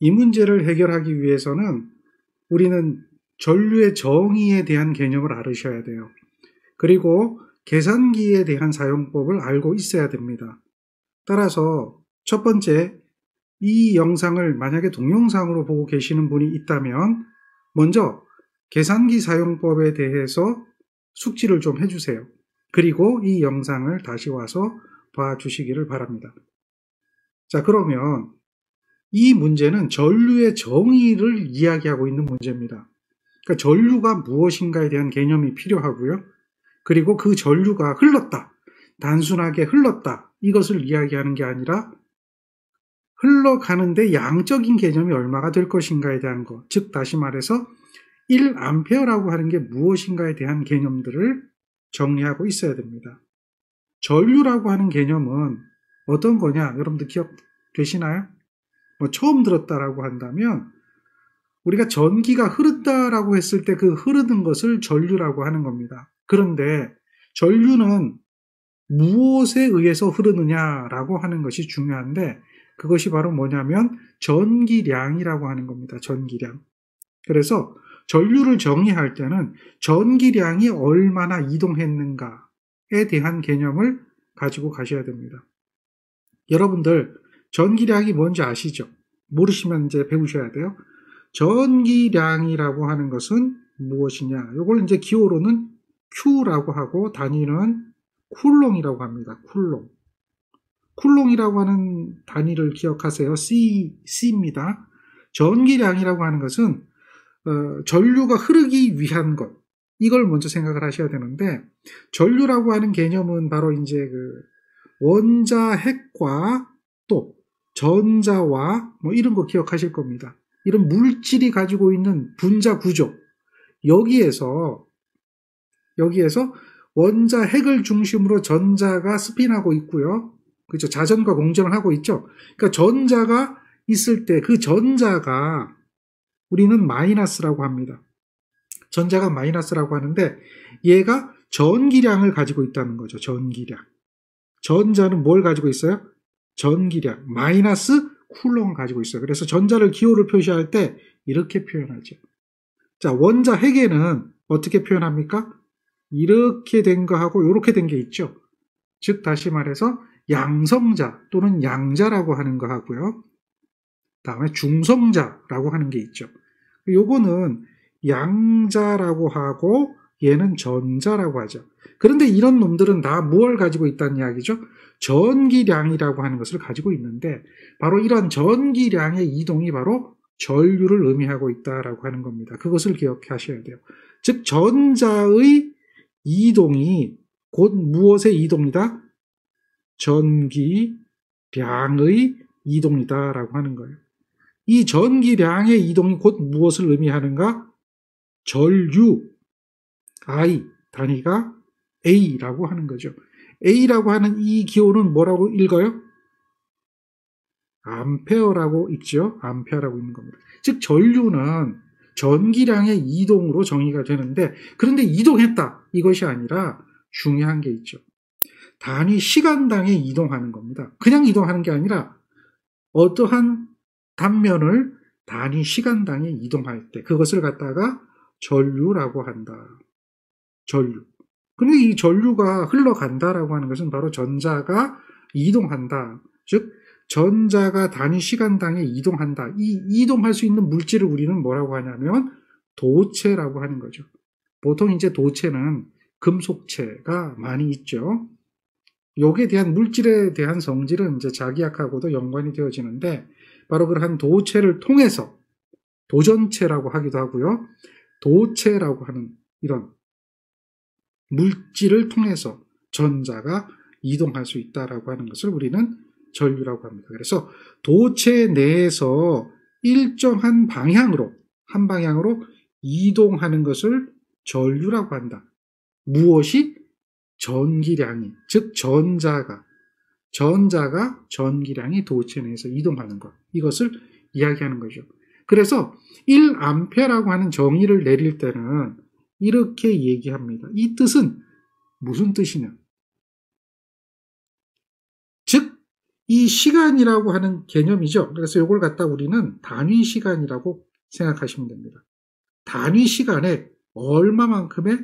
이 문제를 해결하기 위해서는 우리는 전류의 정의에 대한 개념을 알으셔야 돼요. 그리고 계산기에 대한 사용법을 알고 있어야 됩니다. 따라서 첫 번째, 이 영상을 만약에 동영상으로 보고 계시는 분이 있다면 먼저 계산기 사용법에 대해서 숙지를 좀 해주세요. 그리고 이 영상을 다시 와서 봐주시기를 바랍니다. 자, 그러면 이 문제는 전류의 정의를 이야기하고 있는 문제입니다. 그러니까 전류가 무엇인가에 대한 개념이 필요하고요. 그리고 그 전류가 흘렀다, 단순하게 흘렀다, 이것을 이야기하는 게 아니라 흘러가는데 양적인 개념이 얼마가 될 것인가에 대한 것, 즉 다시 말해서 1A라고 하는 게 무엇인가에 대한 개념들을 정리하고 있어야 됩니다. 전류라고 하는 개념은 어떤 거냐? 여러분들 기억되시나요? 처음 들었다라고 한다면 우리가 전기가 흐른다라고 했을 때 그 흐르는 것을 전류라고 하는 겁니다. 그런데 전류는 무엇에 의해서 흐르느냐라고 하는 것이 중요한데 그것이 바로 뭐냐면 전기량이라고 하는 겁니다. 전기량. 그래서 전류를 정의할 때는 전기량이 얼마나 이동했는가에 대한 개념을 가지고 가셔야 됩니다. 여러분들 전기량이 뭔지 아시죠? 모르시면 이제 배우셔야 돼요. 전기량이라고 하는 것은 무엇이냐? 이걸 이제 기호로는 Q라고 하고 단위는 쿨롱이라고 합니다. 쿨롱. 쿨롱이라고 하는 단위를 기억하세요. C입니다. 전기량이라고 하는 것은 전류가 흐르기 위한 것, 이걸 먼저 생각을 하셔야 되는데 전류라고 하는 개념은 바로 이제 그 원자 핵과 또 전자와 뭐 이런 거 기억하실 겁니다. 이런 물질이 가지고 있는 분자 구조, 여기에서 원자 핵을 중심으로 전자가 스핀하고 있고요. 그렇죠? 자전과 공전을 하고 있죠. 그러니까 전자가 있을 때 그 전자가 우리는 마이너스라고 합니다. 전자가 마이너스라고 하는데 얘가 전기량을 가지고 있다는 거죠. 전기량. 전자는 뭘 가지고 있어요? 전기량. 마이너스 쿨롱을 가지고 있어요. 그래서 전자를 기호를 표시할 때 이렇게 표현하죠. 자, 원자 핵에는 어떻게 표현합니까? 이렇게 된 거하고 이렇게 된 게 있죠. 즉 다시 말해서 양성자 또는 양자라고 하는 거 하고요. 다음에 중성자라고 하는 게 있죠. 요거는 양자라고 하고 얘는 전자라고 하죠. 그런데 이런 놈들은 다 무엇을 가지고 있다는 이야기죠? 전기량이라고 하는 것을 가지고 있는데 바로 이런 전기량의 이동이 바로 전류를 의미하고 있다라고 하는 겁니다. 그것을 기억하셔야 돼요. 즉 전자의 이동이 곧 무엇의 이동이다? 전기량의 이동이다라고 하는 거예요. 이 전기량의 이동이 곧 무엇을 의미하는가? 전류, I, 단위가 A라고 하는 거죠. A라고 하는 이 기호는 뭐라고 읽어요? 암페어라고 읽죠. 암페어라고 읽는 겁니다. 즉 전류는 전기량의 이동으로 정의가 되는데 그런데 이동했다, 이것이 아니라 중요한 게 있죠. 단위 시간당에 이동하는 겁니다. 그냥 이동하는 게 아니라 어떠한 단면을 단위 시간당에 이동할 때 그것을 갖다가 전류라고 한다. 전류. 그런데 이 전류가 흘러간다라고 하는 것은 바로 전자가 이동한다. 즉 전자가 단위 시간당에 이동한다. 이 이동할 수 있는 물질을 우리는 뭐라고 하냐면 도체라고 하는 거죠. 보통 이제 도체는 금속체가 많이 있죠. 여기에 대한 물질에 대한 성질은 이제 자기약하고도 연관이 되어지는데 바로 그러한 도체를 통해서 도전체라고 하기도 하고요. 도체라고 하는 이런 물질을 통해서 전자가 이동할 수 있다라고 하는 것을 우리는 전류라고 합니다. 그래서 도체 내에서 일정한 방향으로, 한 방향으로 이동하는 것을 전류라고 한다. 무엇이? 전기량이, 즉 전자가 전기량이 도체 내에서 이동하는 것, 이것을 이야기하는 거죠. 그래서 1A라고 하는 정의를 내릴 때는 이렇게 얘기합니다. 이 뜻은 무슨 뜻이냐? 즉 이 시간이라고 하는 개념이죠. 그래서 이걸 갖다 우리는 단위 시간이라고 생각하시면 됩니다. 단위 시간에 얼마만큼의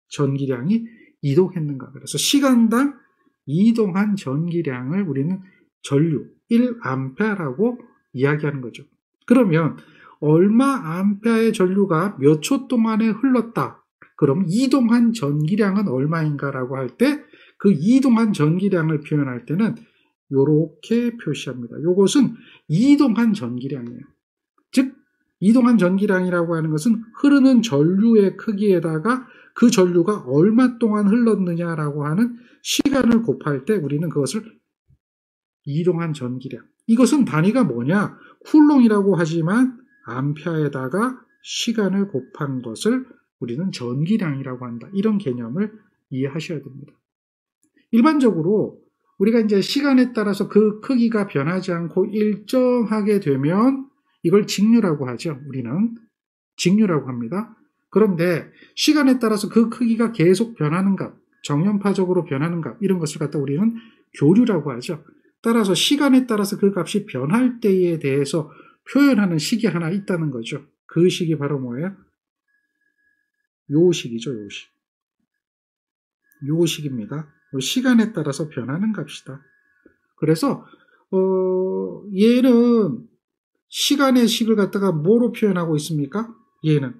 전기량이 이동했는가. 그래서 시간당 이동한 전기량을 우리는 전류 1A라고 이야기하는 거죠. 그러면 얼마 암페어의 전류가 몇 초 동안에 흘렀다. 그럼 이동한 전기량은 얼마인가라고 할 때 그 이동한 전기량을 표현할 때는 이렇게 표시합니다. 이것은 이동한 전기량이에요. 즉 이동한 전기량이라고 하는 것은 흐르는 전류의 크기에다가 그 전류가 얼마 동안 흘렀느냐라고 하는 시간을 곱할 때 우리는 그것을 이동한 전기량. 이것은 단위가 뭐냐? 쿨롱이라고 하지만 암페어에다가 시간을 곱한 것을 우리는 전기량이라고 한다. 이런 개념을 이해하셔야 됩니다. 일반적으로 우리가 이제 시간에 따라서 그 크기가 변하지 않고 일정하게 되면 이걸 직류라고 하죠. 우리는 직류라고 합니다. 그런데 시간에 따라서 그 크기가 계속 변하는 값, 정연파적으로 변하는 값, 이런 것을 갖다 우리는 교류라고 하죠. 따라서 시간에 따라서 그 값이 변할 때에 대해서 표현하는 식이 하나 있다는 거죠. 그 식이 바로 뭐예요? 요 식이죠, 요 식. 요 식입니다. 시간에 따라서 변하는 값이다. 그래서 얘는 시간의 식을 갖다가 뭐로 표현하고 있습니까? 얘는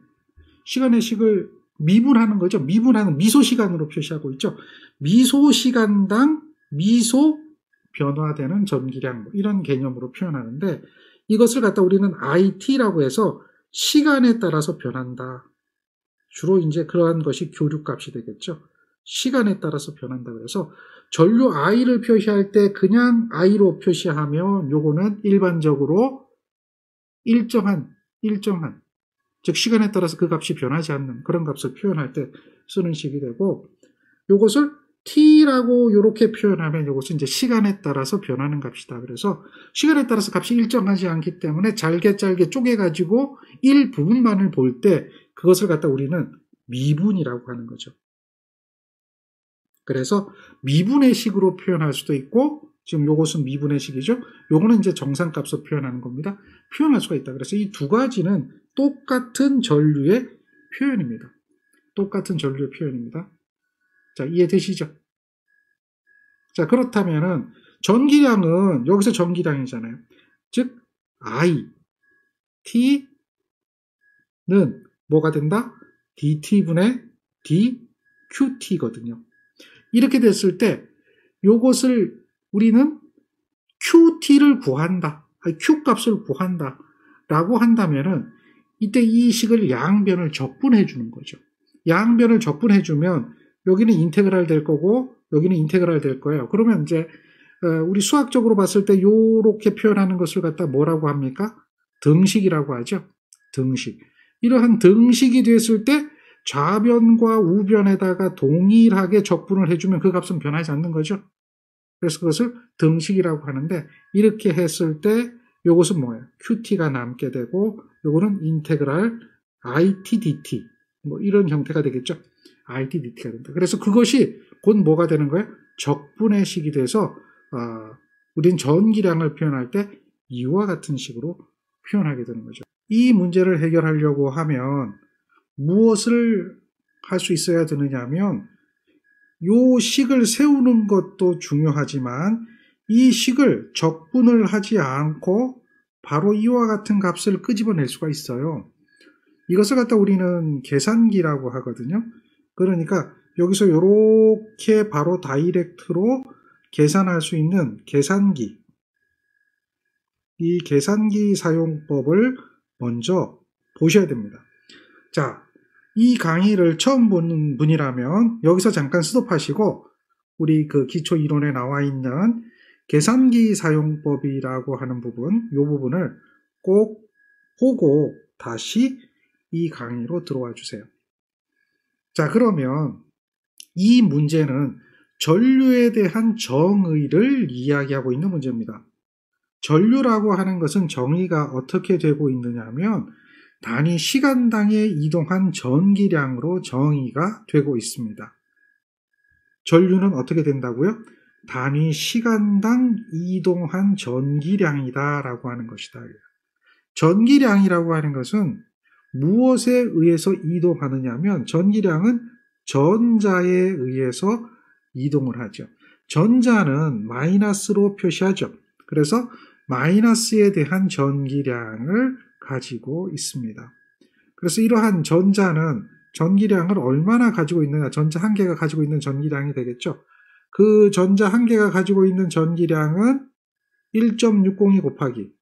시간의 식을 미분하는 거죠. 미분하는 미소시간으로 표시하고 있죠. 미소시간당 미소 변화되는 전기량, 이런 개념으로 표현하는데 이것을 갖다 우리는 IT라고 해서 시간에 따라서 변한다. 주로 이제 그러한 것이 교류값이 되겠죠. 시간에 따라서 변한다. 그래서 전류 I를 표시할 때 그냥 I로 표시하면 요거는 일반적으로 일정한 즉 시간에 따라서 그 값이 변하지 않는 그런 값을 표현할 때 쓰는 식이 되고, 요것을 t라고 이렇게 표현하면 이것은 이제 시간에 따라서 변하는 값이다. 그래서 시간에 따라서 값이 일정하지 않기 때문에 잘게 쪼개가지고 일부분만을 볼 때 그것을 갖다 우리는 미분이라고 하는 거죠. 그래서 미분의 식으로 표현할 수도 있고, 지금 요것은 미분의 식이죠. 요거는 이제 정상값으로 표현하는 겁니다. 표현할 수가 있다. 그래서 이 두 가지는 똑같은 전류의 표현입니다. 똑같은 전류의 표현입니다. 자, 이해되시죠? 자, 그렇다면은 전기량은 여기서 전기량이잖아요. 즉 I, T는 뭐가 된다? DT분의 DQT거든요. 이렇게 됐을 때 요것을 우리는 QT를 구한다. Q값을 구한다. 라고 한다면은 이때 이 식을 양변을 적분해 주는 거죠. 양변을 적분해 주면 여기는 인테그랄 될 거고 여기는 인테그랄 될 거예요. 그러면 이제 우리 수학적으로 봤을 때 요렇게 표현하는 것을 갖다 뭐라고 합니까? 등식이라고 하죠. 등식. 이러한 등식이 됐을 때 좌변과 우변에다가 동일하게 적분을 해주면 그 값은 변하지 않는 거죠. 그래서 그것을 등식이라고 하는데, 이렇게 했을 때 요것은 뭐예요? QT가 남게 되고 요거는 인테그랄 IT dt 뭐 이런 형태가 되겠죠. IT dt가 된다. 그래서 그것이 곧 뭐가 되는 거예요? 적분의 식이 돼서 우린 전기량을 표현할 때 이와 같은 식으로 표현하게 되는 거죠. 이 문제를 해결하려고 하면 무엇을 할 수 있어야 되느냐 하면 요 식을 세우는 것도 중요하지만 이 식을 적분을 하지 않고 바로 이와 같은 값을 끄집어낼 수가 있어요. 이것을 갖다 우리는 계산기라고 하거든요. 그러니까 여기서 이렇게 바로 다이렉트로 계산할 수 있는 계산기, 이 계산기 사용법을 먼저 보셔야 됩니다. 자, 이 강의를 처음 보는 분이라면 여기서 잠깐 스톱하시고 우리 그 기초 이론에 나와 있는 계산기 사용법이라고 하는 부분, 이 부분을 꼭 보고 다시 이 강의로 들어와 주세요. 자, 그러면 이 문제는 전류에 대한 정의를 이야기하고 있는 문제입니다. 전류라고 하는 것은 정의가 어떻게 되고 있느냐 하면 단위 시간당에 이동한 전기량으로 정의가 되고 있습니다. 전류는 어떻게 된다고요? 단위 시간당 이동한 전기량이다라고 하는 것이다. 전기량이라고 하는 것은 무엇에 의해서 이동하느냐면 전기량은 전자에 의해서 이동을 하죠. 전자는 마이너스로 표시하죠. 그래서 마이너스에 대한 전기량을 가지고 있습니다. 그래서 이러한 전자는 전기량을 얼마나 가지고 있느냐, 전자 한 개가 가지고 있는 전기량이 되겠죠. 그 전자 한 개가 가지고 있는 전기량은 1.602 곱하기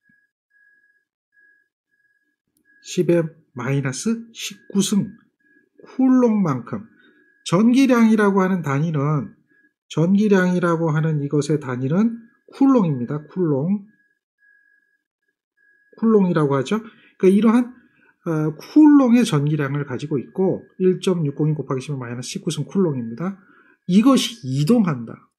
10의 마이너스 19승 쿨롱만큼. 전기량이라고 하는 단위는, 전기량이라고 하는 이것의 단위는 쿨롱입니다. 쿨롱이라고 하죠. 그러니까 이러한 쿨롱의 전기량을 가지고 있고 1.602 곱하기 10의 마이너스 19승 쿨롱입니다. 이것이 이동한다.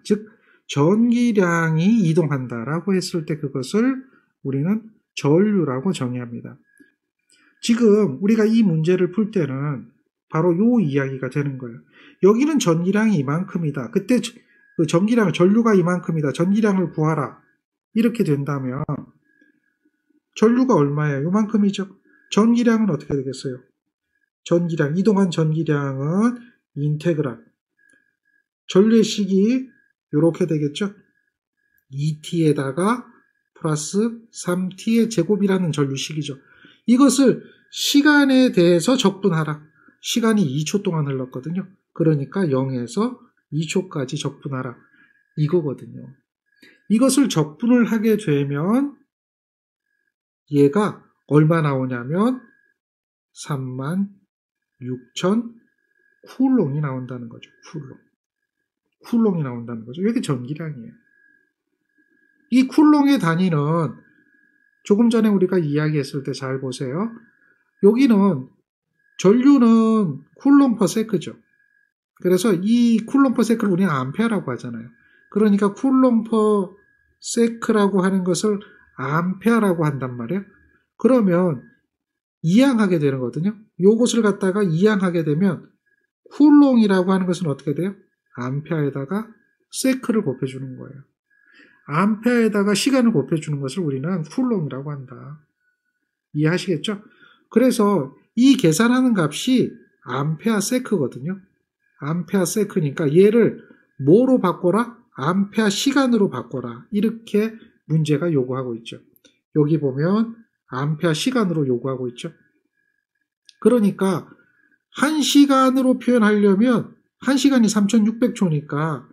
즉 전기량이 이동한다라고 했을 때 그것을 우리는 전류라고 정의합니다. 지금 우리가 이 문제를 풀 때는 바로 요 이야기가 되는 거예요. 여기는 전기량이 이만큼이다. 그때 그 전기량, 전류가 이만큼이다. 전기량을 구하라. 이렇게 된다면 전류가 얼마예요? 요만큼이죠. 전기량은 어떻게 되겠어요? 전기량, 이동한 전기량은 인테그랄. 전류의 식이 이렇게 되겠죠. 2t에다가 플러스 3t의 제곱이라는 전류식이죠. 이것을 시간에 대해서 적분하라. 시간이 2초 동안 흘렀거든요. 그러니까 0에서 2초까지 적분하라. 이거거든요. 이것을 적분을 하게 되면 얘가 얼마 나오냐면 36,000 쿨롱이 나온다는 거죠. 쿨롱이 나온다는 거죠. 이게 전기량이에요. 이 쿨롱의 단위는 조금 전에 우리가 이야기했을 때 잘 보세요. 여기는 전류는 쿨롱 퍼 세크죠. 그래서 이 쿨롱 퍼 세크를 우리는 암페어라고 하잖아요. 그러니까 쿨롱 퍼 세크라고 하는 것을 암페어라고 한단 말이에요. 그러면 이항하게 되는 거거든요. 요것을 갖다가 이항하게 되면 쿨롱이라고 하는 것은 어떻게 돼요? 암페어에다가 세크를 곱해주는 거예요. 암페어에다가 시간을 곱해주는 것을 우리는 쿨롱이라고 한다. 이해하시겠죠? 그래서 이 계산하는 값이 암페어 세크거든요. 암페어 세크니까 얘를 뭐로 바꿔라? 암페어 시간으로 바꿔라. 이렇게 문제가 요구하고 있죠. 여기 보면 암페어 시간으로 요구하고 있죠. 그러니까 1시간으로 표현하려면 1시간이 3600초니까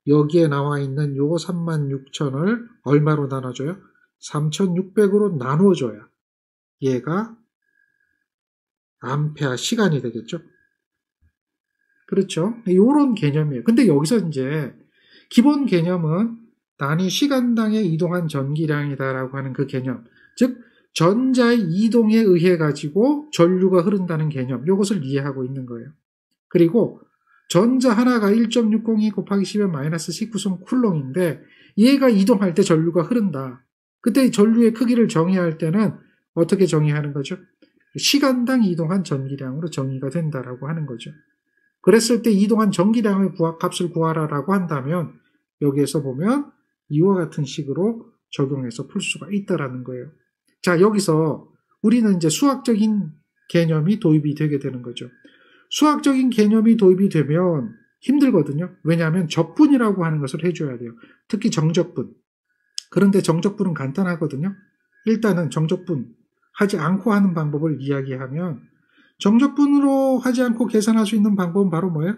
여기에 나와 있는 요 36,000을 얼마로 나눠줘요? 3600으로 나눠줘야 얘가 암페어 시간이 되겠죠. 그렇죠. 이런 개념이에요. 근데 여기서 이제 기본 개념은 단위 시간당에 이동한 전기량이다라고 하는 그 개념. 즉 전자의 이동에 의해 가지고 전류가 흐른다는 개념. 이것을 이해하고 있는 거예요. 그리고 전자 하나가 1.602 곱하기 10의 마이너스 19승 쿨롱인데 얘가 이동할 때 전류가 흐른다. 그때 전류의 크기를 정의할 때는 어떻게 정의하는 거죠? 시간당 이동한 전기량으로 정의가 된다라고 하는 거죠. 그랬을 때 이동한 전기량의 값을 구하라라고 한다면 여기에서 보면 이와 같은 식으로 적용해서 풀 수가 있다라는 거예요. 자, 여기서 우리는 이제 수학적인 개념이 도입이 되게 되는 거죠. 수학적인 개념이 도입이 되면 힘들거든요. 왜냐하면 적분이라고 하는 것을 해줘야 돼요. 특히 정적분. 그런데 정적분은 간단하거든요. 일단은 정적분 하지 않고 하는 방법을 이야기하면 정적분으로 하지 않고 계산할 수 있는 방법은 바로 뭐예요?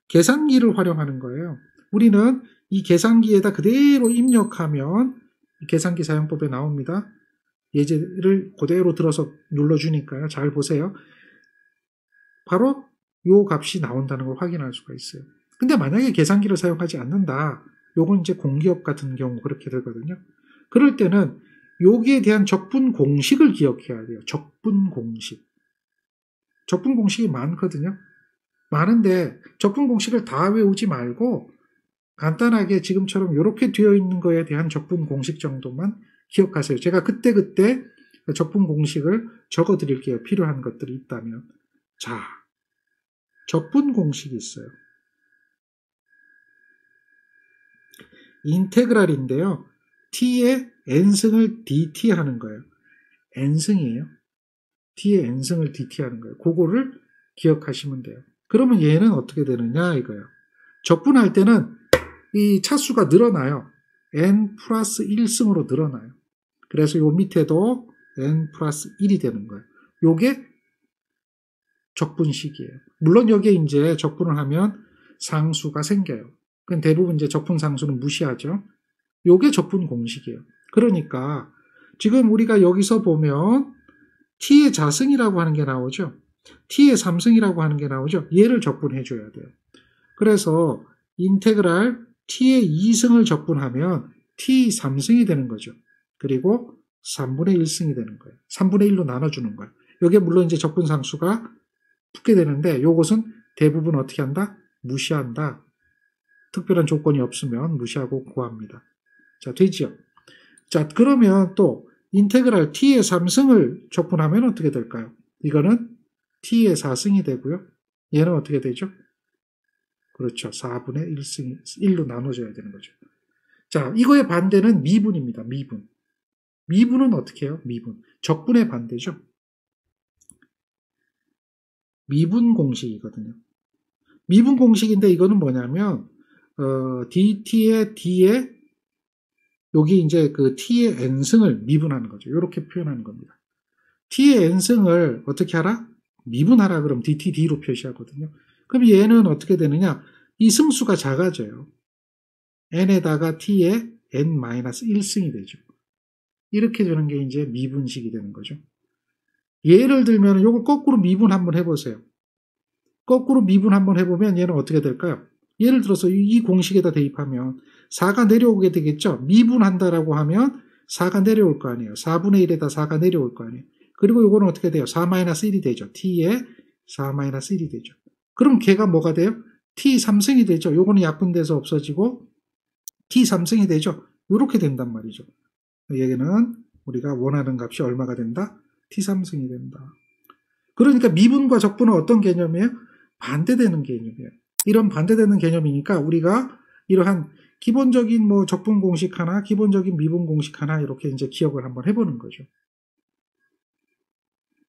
계산기를 활용하는 거예요. 우리는 이 계산기에다 그대로 입력하면 계산기 사용법에 나옵니다. 예제를 그대로 들어서 눌러주니까요. 잘 보세요. 바로 요 값이 나온다는 걸 확인할 수가 있어요. 근데 만약에 계산기를 사용하지 않는다. 요건 이제 공기업 같은 경우 그렇게 되거든요. 그럴 때는 여기에 대한 적분 공식을 기억해야 돼요. 적분 공식. 적분 공식이 많거든요. 많은데 적분 공식을 다 외우지 말고 간단하게 지금처럼 이렇게 되어 있는 거에 대한 적분 공식 정도만 기억하세요. 제가 그때그때 적분 공식을 적어 드릴게요. 필요한 것들이 있다면. 자, 적분 공식이 있어요. 인테그랄인데요. t의 n승을 dt 하는 거예요. n승이에요. t의 n승을 dt 하는 거예요. 그거를 기억하시면 돼요. 그러면 얘는 어떻게 되느냐 이거예요. 적분할 때는 이 차수가 늘어나요. n 플러스 1승으로 늘어나요. 그래서 요 밑에도 n 플러스 1이 되는 거예요. 요게 적분식이에요. 물론 여기에 이제 적분을 하면 상수가 생겨요. 그건 대부분 이제 적분 상수는 무시하죠. 요게 적분 공식이에요. 그러니까 지금 우리가 여기서 보면 t의 자승이라고 하는 게 나오죠. t의 3승이라고 하는 게 나오죠. 얘를 적분해 줘야 돼요. 그래서 인테그랄 t의 2승을 적분하면 t 3승이 되는 거죠. 그리고 3분의 1승이 되는 거예요. 3분의 1로 나눠주는 거예요. 여기에 물론 이제 적분상수가 붙게 되는데 요것은 대부분 어떻게 한다? 무시한다. 특별한 조건이 없으면 무시하고 구합니다. 자, 되지요? 자, 그러면 또 인테그랄 t의 3승을 적분하면 어떻게 될까요? 이거는 t의 4승이 되고요. 얘는 어떻게 되죠? 그렇죠. 4분의 1로 나눠줘야 되는 거죠. 자, 이거의 반대는 미분입니다. 미분. 미분은 어떻게 해요? 미분. 적분의 반대죠. 미분 공식이거든요. 미분 공식인데 이거는 뭐냐면 dt의 d에 여기 이제 그 t의 n승을 미분하는 거죠. 이렇게 표현하는 겁니다. t의 n승을 어떻게 하라? 미분하라 그러면 dt d로 표시하거든요. 그럼 얘는 어떻게 되느냐? 이 승수가 작아져요. n에다가 t의 n-1승이 되죠. 이렇게 되는 게 이제 미분식이 되는 거죠. 예를 들면 이걸 거꾸로 미분 한번 해보세요. 거꾸로 미분 한번 해보면 얘는 어떻게 될까요? 예를 들어서 이 공식에다 대입하면 4가 내려오게 되겠죠? 미분한다라고 하면 4가 내려올 거 아니에요. 4분의 1에다 4가 내려올 거 아니에요. 그리고 이거는 어떻게 돼요? 4-1이 되죠. t에 4-1이 되죠. 그럼 걔가 뭐가 돼요? t 3승이 되죠. 요거는 약분돼서 없어지고 t 3승이 되죠. 이렇게 된단 말이죠. 여기는 우리가 원하는 값이 얼마가 된다? t 3승이 된다. 그러니까 미분과 적분은 어떤 개념이에요? 반대되는 개념이에요. 이런 반대되는 개념이니까 우리가 이러한 기본적인 뭐 적분 공식 하나, 기본적인 미분 공식 하나 이렇게 이제 기억을 한번 해보는 거죠.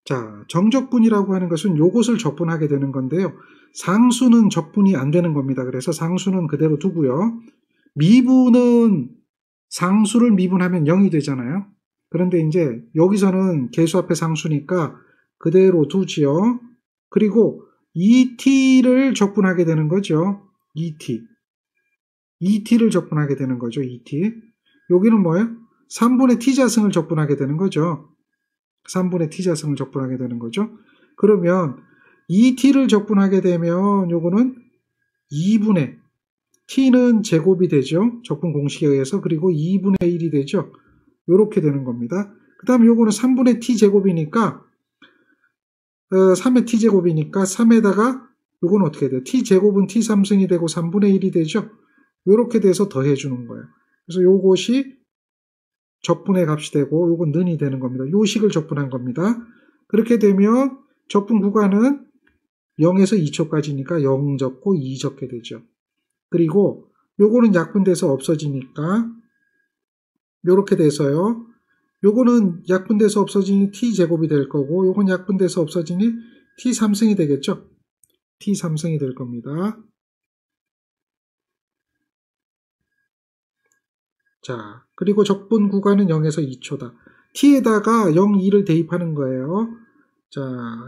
자, 정적분이라고 하는 것은 요것을 적분하게 되는 건데요. 상수는 적분이 안 되는 겁니다. 그래서 상수는 그대로 두고요. 미분은 상수를 미분하면 0이 되잖아요. 그런데 이제 여기서는 개수 앞에 상수니까 그대로 두지요. 그리고 ET를 적분하게 되는 거죠. ET를 적분하게 되는 거죠. ET. 여기는 뭐예요? 3분의 T자승을 적분하게 되는 거죠. 3분의 T자승을 적분하게 되는 거죠. 그러면 ET를 적분하게 되면 요거는 2분의 T는 제곱이 되죠. 적분 공식에 의해서. 그리고 2분의 1이 되죠. 요렇게 되는 겁니다. 그 다음에 요거는 3분의 T제곱이니까 3의 T제곱이니까 3에다가 요건 어떻게 돼요? T제곱은 T3승이 되고 3분의 1이 되죠. 요렇게 돼서 더해주는 거예요. 그래서 요것이 적분의 값이 되고 요건 는이 되는 겁니다. 요 식을 적분한 겁니다. 그렇게 되면 적분 구간은 0에서 2초까지니까 0 적고 2 적게 되죠. 그리고 요거는 약분돼서 없어지니까 요렇게 돼서요. 요거는 약분돼서 없어지니 t제곱이 될 거고 요건 약분돼서 없어지니 t3승이 되겠죠. t3승이 될 겁니다. 자, 그리고 적분 구간은 0에서 2초다. t에다가 0, 2를 대입하는 거예요. 자,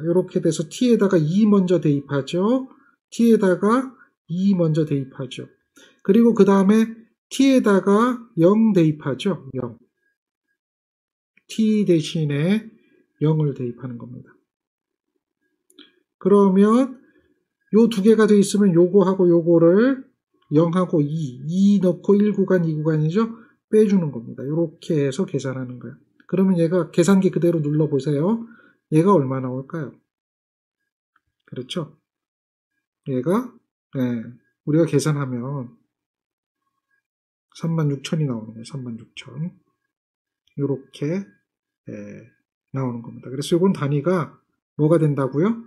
요렇게 돼서 t에다가 2 먼저 대입하죠. t에다가 2 먼저 대입하죠. 그리고 그 다음에 t에다가 0 대입하죠. 0. t 대신에 0을 대입하는 겁니다. 그러면 요 두 개가 돼 있으면 요거하고 요거를 0하고 2 넣고 1구간, 2구간이죠? 빼주는 겁니다. 이렇게 해서 계산하는 거예요. 그러면 얘가 계산기 그대로 눌러보세요. 얘가 얼마 나올까요? 그렇죠? 얘가 우리가 계산하면 36,000이 나오는 거예요. 36,000. 이렇게 나오는 겁니다. 그래서 이건 단위가 뭐가 된다고요?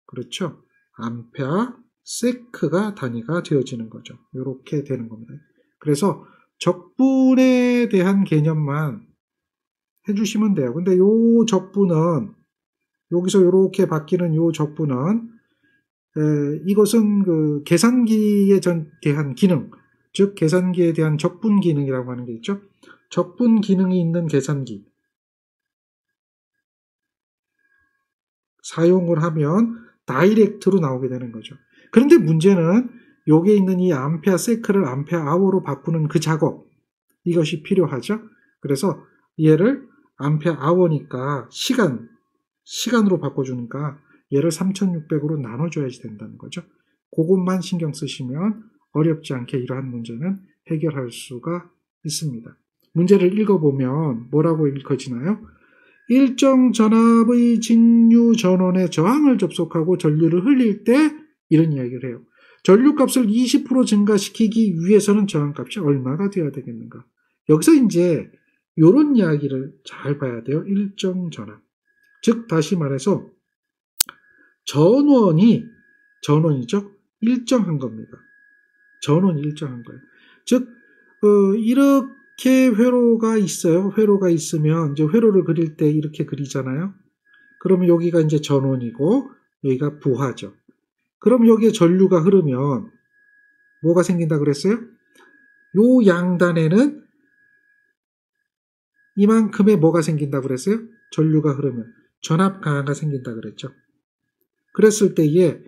그렇죠. 암페어 세크가 단위가 되어지는 거죠. 이렇게 되는 겁니다. 그래서 적분에 대한 개념만 해주시면 돼요. 근데 요 적분은 여기서 이렇게 바뀌는 요 적분은 이것은 그 계산기에 대한 기능, 즉 계산기에 대한 적분 기능이라고 하는 게 있죠. 적분 기능이 있는 계산기 사용을 하면 다이렉트로 나오게 되는 거죠. 그런데 문제는 여기에 있는 이 암페어 세크를 암페어 아워로 바꾸는 그 작업, 이것이 필요하죠. 그래서 얘를 암페어 아워니까 시간으로 바꿔주니까 얘를 3600으로 나눠줘야지 된다는 거죠. 그것만 신경 쓰시면 어렵지 않게 이러한 문제는 해결할 수가 있습니다. 문제를 읽어보면 뭐라고 읽혀지나요? 일정 전압의 진유 전원에 저항을 접속하고 전류를 흘릴 때 이런 이야기를 해요. 전류값을 20% 증가시키기 위해서는 저항값이 얼마가 돼야 되겠는가? 여기서 이제 이런 이야기를 잘 봐야 돼요. 일정 전압. 즉 다시 말해서 전원이죠. 일정한 겁니다. 전원이 일정한 거예요. 즉 이렇게 회로가 있어요. 회로가 있으면 이제 회로를 그릴 때 이렇게 그리잖아요. 그러면 여기가 이제 전원이고 여기가 부하죠. 그럼 여기에 전류가 흐르면 뭐가 생긴다 그랬어요? 요 양단에는 이만큼의 뭐가 생긴다 그랬어요? 전류가 흐르면 전압 강화가 생긴다 그랬죠. 그랬을 때에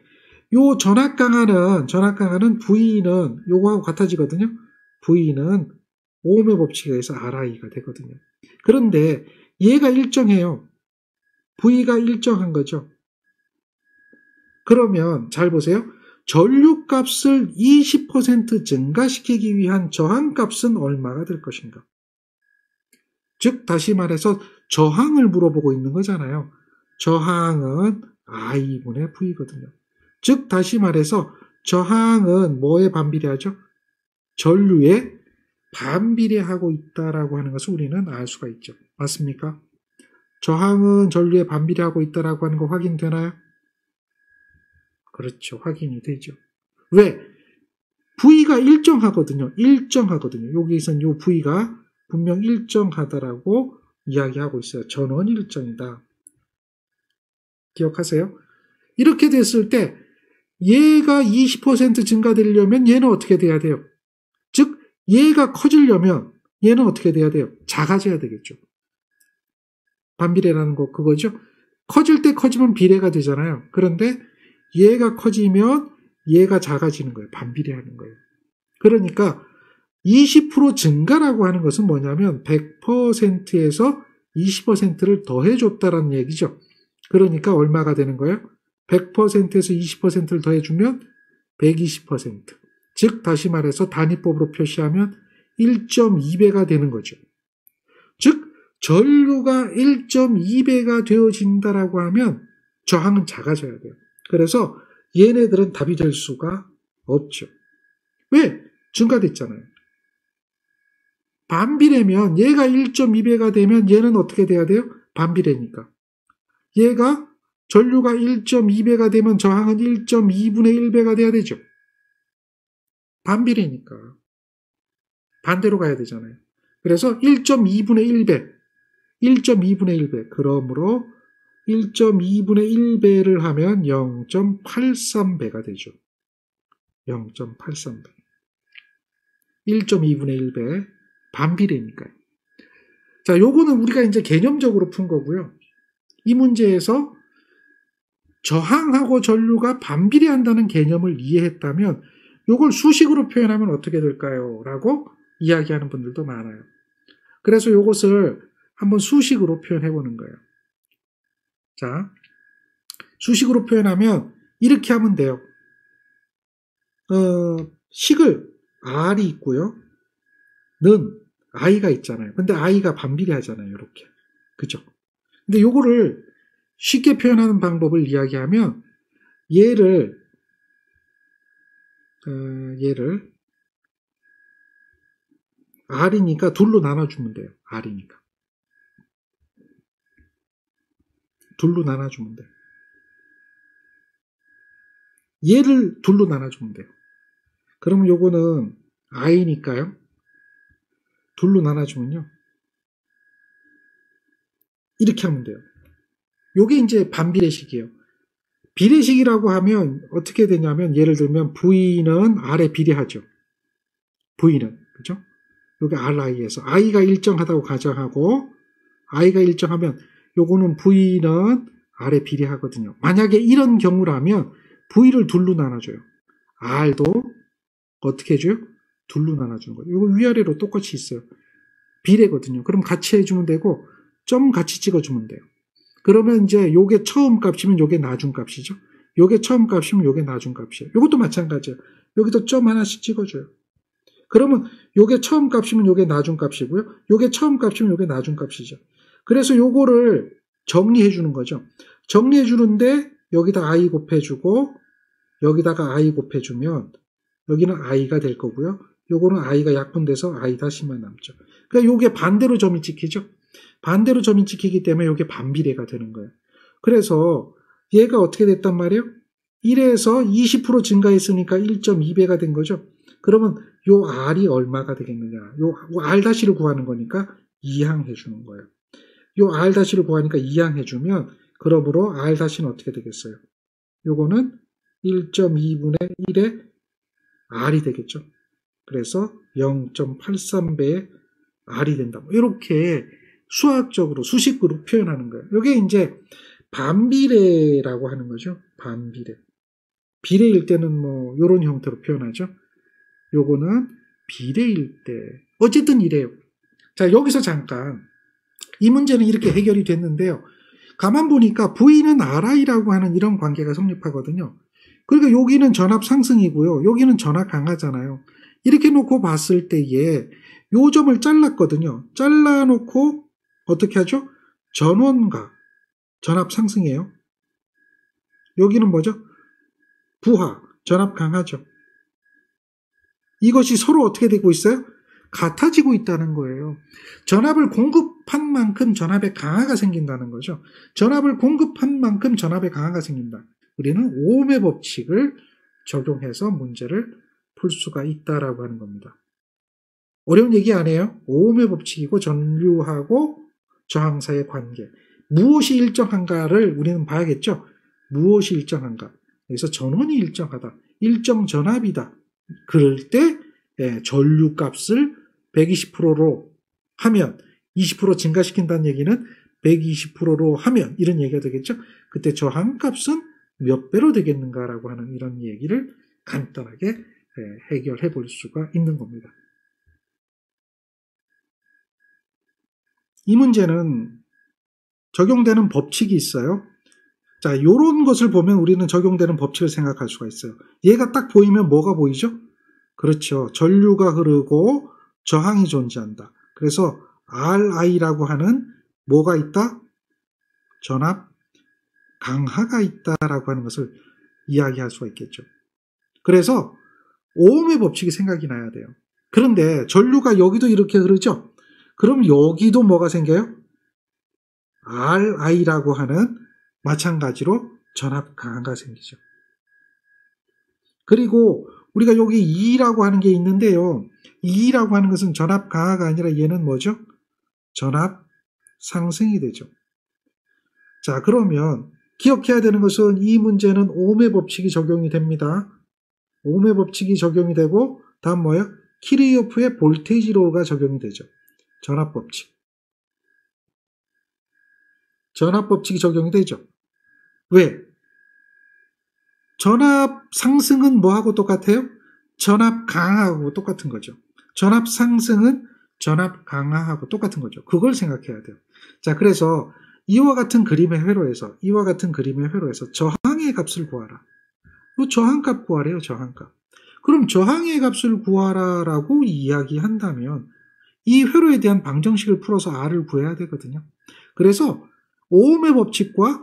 요 전압 강화는 V는 요거하고 같아지거든요. V는 오음의 법칙에 의해서 RI가 되거든요. 그런데 얘가 일정해요. V가 일정한 거죠. 그러면 잘 보세요. 전류값을 20% 증가시키기 위한 저항값은 얼마가 될 것인가? 즉 다시 말해서 저항을 물어보고 있는 거잖아요. 저항은 I분의 V거든요. 즉 다시 말해서 저항은 뭐에 반비례하죠? 전류에 반비례하고 있다라고 하는 것을 우리는 알 수가 있죠. 맞습니까? 저항은 전류에 반비례하고 있다라고 하는 거 확인되나요? 그렇죠. 확인이 되죠. 왜? V가 일정하거든요. 여기에선 요 V가 분명 일정하다라고 이야기하고 있어요. 전원 일정이다. 기억하세요? 이렇게 됐을 때 얘가 20% 증가되려면 얘는 어떻게 돼야 돼요? 즉 얘가 커지려면 얘는 어떻게 돼야 돼요? 작아져야 되겠죠. 반비례라는 거 그거죠. 커질 때 커지면 비례가 되잖아요. 그런데 얘가 커지면 얘가 작아지는 거예요. 반비례하는 거예요. 그러니까 20% 증가라고 하는 것은 뭐냐면 100%에서 20%를 더해줬다라는 얘기죠. 그러니까 얼마가 되는 거예요? 100%에서 20%를 더해주면 120%. 즉 다시 말해서 단위법으로 표시하면 1.2배가 되는 거죠. 즉 전류가 1.2배가 되어진다라고 하면 저항은 작아져야 돼요. 그래서 얘네들은 답이 될 수가 없죠. 왜? 증가됐잖아요. 반비례면 얘가 1.2배가 되면 얘는 어떻게 돼야 돼요? 반비례니까. 얘가 전류가 1.2배가 되면 저항은 1.2분의 1배가 돼야 되죠. 반비례니까. 반대로 가야 되잖아요. 그래서 1.2분의 1배. 1.2분의 1배. 그러므로 1.2분의 1배를 하면 0.83배가 되죠. 0.83배. 1.2분의 1배. 반비례니까요. 자, 요거는 우리가 이제 개념적으로 푼 거고요. 이 문제에서 저항하고 전류가 반비례한다는 개념을 이해했다면 요걸 수식으로 표현하면 어떻게 될까요? 라고 이야기하는 분들도 많아요. 그래서 요것을 한번 수식으로 표현해 보는 거예요. 자, 수식으로 표현하면 이렇게 하면 돼요. 식을 R이 있고요. 는 I가 있잖아요. 근데 I가 반비례하잖아요. 이렇게. 그죠? 근데 요거를 쉽게 표현하는 방법을 이야기하면 얘를 R이니까 둘로 나눠주면 돼요. R이니까. 둘로 나눠주면 돼요. 얘를 둘로 나눠주면 돼요. 그러면 요거는 I니까요. 둘로 나눠주면요. 이렇게 하면 돼요. 요게 이제 반비례식이에요. 비례식이라고 하면 어떻게 되냐면 예를 들면 V는 R에 비례하죠. V는. 그죠? 요게 RI에서 I가 일정하다고 가정하고 I가 일정하면 요거는 V는 R에 비례하거든요. 만약에 이런 경우라면 V를 둘로 나눠줘요. R도 어떻게 해줘요? 둘로 나눠주는 거예요. 이거 위아래로 똑같이 있어요. 비례거든요. 그럼 같이 해주면 되고 점 같이 찍어주면 돼요. 그러면 이제 요게 처음 값이면 요게 나중 값이죠. 요게 처음 값이면 요게 나중 값이에요. 요것도 마찬가지예요. 여기도 점 하나씩 찍어줘요. 그러면 요게 처음 값이면 요게 나중 값이고요. 요게 처음 값이면 요게 나중 값이죠. 그래서 요거를 정리해 주는 거죠. 정리해 주는데 여기다 i 곱해주고 여기다가 i 곱해주면 여기는 i가 될 거고요. 요거는 i가 약분돼서 i 다시만 남죠. 그러니까 요게 반대로 점이 찍히죠. 반대로 점이 찍히기 때문에 요게 반비례가 되는 거예요. 그래서 얘가 어떻게 됐단 말이에요? 1에서 20% 증가했으니까 1.2배가 된 거죠. 그러면 요 r이 얼마가 되겠느냐? 요 r-를 구하는 거니까 2항 해주는 거예요. 요 r-를 구하니까 2항 해주면 그러므로 r-는 어떻게 되겠어요? 요거는 1.2분의 1의 r이 되겠죠. 그래서 0.83배의 r이 된다. 이렇게 수학적으로 수식으로 표현하는 거예요. 이게 이제 반비례라고 하는 거죠. 반비례. 비례일 때는 뭐 이런 형태로 표현하죠. 요거는 비례일 때 어쨌든 이래요. 자, 여기서 잠깐 이 문제는 이렇게 해결이 됐는데요. 가만 보니까 V는 RI라고 하는 이런 관계가 성립하거든요. 그러니까 여기는 전압 상승이고요. 여기는 전압 강하잖아요. 이렇게 놓고 봤을 때에 요 점을 잘랐거든요. 잘라놓고 어떻게 하죠? 전원과 전압 상승이에요. 여기는 뭐죠? 부하, 전압 강하죠. 이것이 서로 어떻게 되고 있어요? 같아지고 있다는 거예요. 전압을 공급한 만큼 전압의 강화가 생긴다는 거죠. 전압을 공급한 만큼 전압의 강화가 생긴다. 우리는 오음의 법칙을 적용해서 문제를 풀 수가 있다라고 하는 겁니다. 어려운 얘기 아니에요. 오음의 법칙이고 전류하고 저항 사이의 관계. 무엇이 일정한가를 우리는 봐야겠죠. 무엇이 일정한가. 여기서 전원이 일정하다. 일정 전압이다. 그럴 때 전류값을 120%로 하면 20% 증가시킨다는 얘기는 120%로 하면 이런 얘기가 되겠죠. 그때 저항값은 몇 배로 되겠는가라고 하는 이런 얘기를 간단하게 해결해 볼 수가 있는 겁니다. 이 문제는 적용되는 법칙이 있어요. 자, 요런 것을 보면 우리는 적용되는 법칙을 생각할 수가 있어요. 얘가 딱 보이면 뭐가 보이죠? 그렇죠. 전류가 흐르고 저항이 존재한다. 그래서 RI라고 하는 뭐가 있다? 전압 강하가 있다라고 하는 것을 이야기할 수가 있겠죠. 그래서 오음의 법칙이 생각이 나야 돼요. 그런데 전류가 여기도 이렇게 흐르죠? 그럼 여기도 뭐가 생겨요? RI라고 하는 마찬가지로 전압 강하가 생기죠. 그리고 우리가 여기 E라고 하는 게 있는데요. E라고 하는 것은 전압 강하가 아니라 얘는 뭐죠? 전압 상승이 되죠. 자, 그러면 기억해야 되는 것은 이 문제는 오음의 법칙이 적용이 됩니다. 오음의 법칙이 적용이 되고 다음 뭐예요? 키르요프의 볼테이지로가 적용이 되죠. 전압 법칙. 전압 법칙이 적용이 되죠. 왜? 전압 상승은 뭐하고 똑같아요? 전압 강하고 똑같은 거죠. 전압 상승은 전압 강하하고 똑같은 거죠. 그걸 생각해야 돼요. 자, 그래서 이와 같은 그림의 회로에서 저항의 값을 구하라. 저항값 구하래요. 저항값. 그럼 저항의 값을 구하라라고 이야기한다면 이 회로에 대한 방정식을 풀어서 R을 구해야 되거든요. 그래서 오음의 법칙과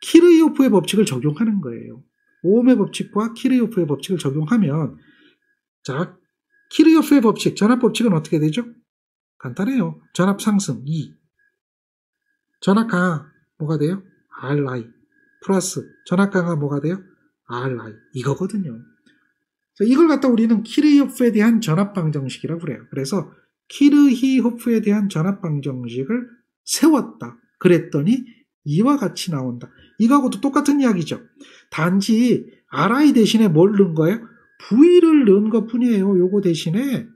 키르요프의 법칙을 적용하는 거예요. 오음의 법칙과 키르요프의 법칙을 적용하면 자, 키르요프의 법칙, 전압 법칙은 어떻게 되죠? 간단해요. 전압 상승 2. 전압 강하 뭐가 돼요? RI 플러스 전압 강하 뭐가 돼요? RI 이거거든요. 이걸 갖다 우리는 키르요프에 대한 전압 방정식이라고 그래요. 그래서 키르히호프에 대한 전압방정식을 세웠다. 그랬더니 이와 같이 나온다. 이거하고도 똑같은 이야기죠. 단지 RI 대신에 뭘 넣은 거예요? V를 넣은 것 뿐이에요. 요거 대신에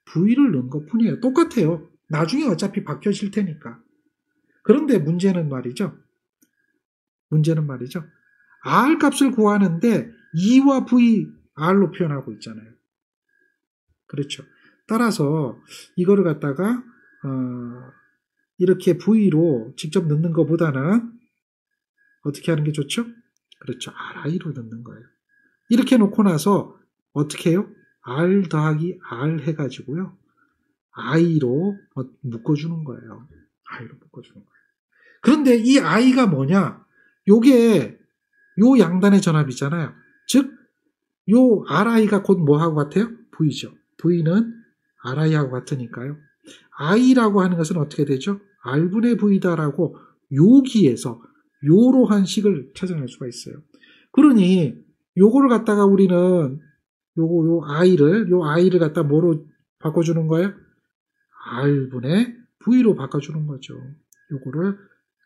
V를 넣은 것 뿐이에요. 똑같아요. 나중에 어차피 바뀌어질 테니까. 그런데 문제는 말이죠. R 값을 구하는데 E와 V, R로 표현하고 있잖아요. 그렇죠. 따라서 이거를 갖다가 이렇게 V로 직접 넣는 것보다는 어떻게 하는 게 좋죠? 그렇죠. RI로 넣는 거예요. 이렇게 놓고 나서 어떻게 해요? R 더하기 R 해가지고요. I로 묶어주는 거예요. I로 묶어주는 거예요. 그런데 이 I가 뭐냐? 요게 요 양단의 전압이잖아요. 즉, 요 RI가 곧 뭐하고 같아요? V죠. V는 RI하고 같으니까요. I라고 하는 것은 어떻게 되죠? R분의 V다라고 여기에서 요러한 식을 찾아낼 수가 있어요. 그러니 요거를 갖다가 우리는 요 I를 갖다 뭐로 바꿔주는 거예요? R분의 V로 바꿔주는 거죠. 요거를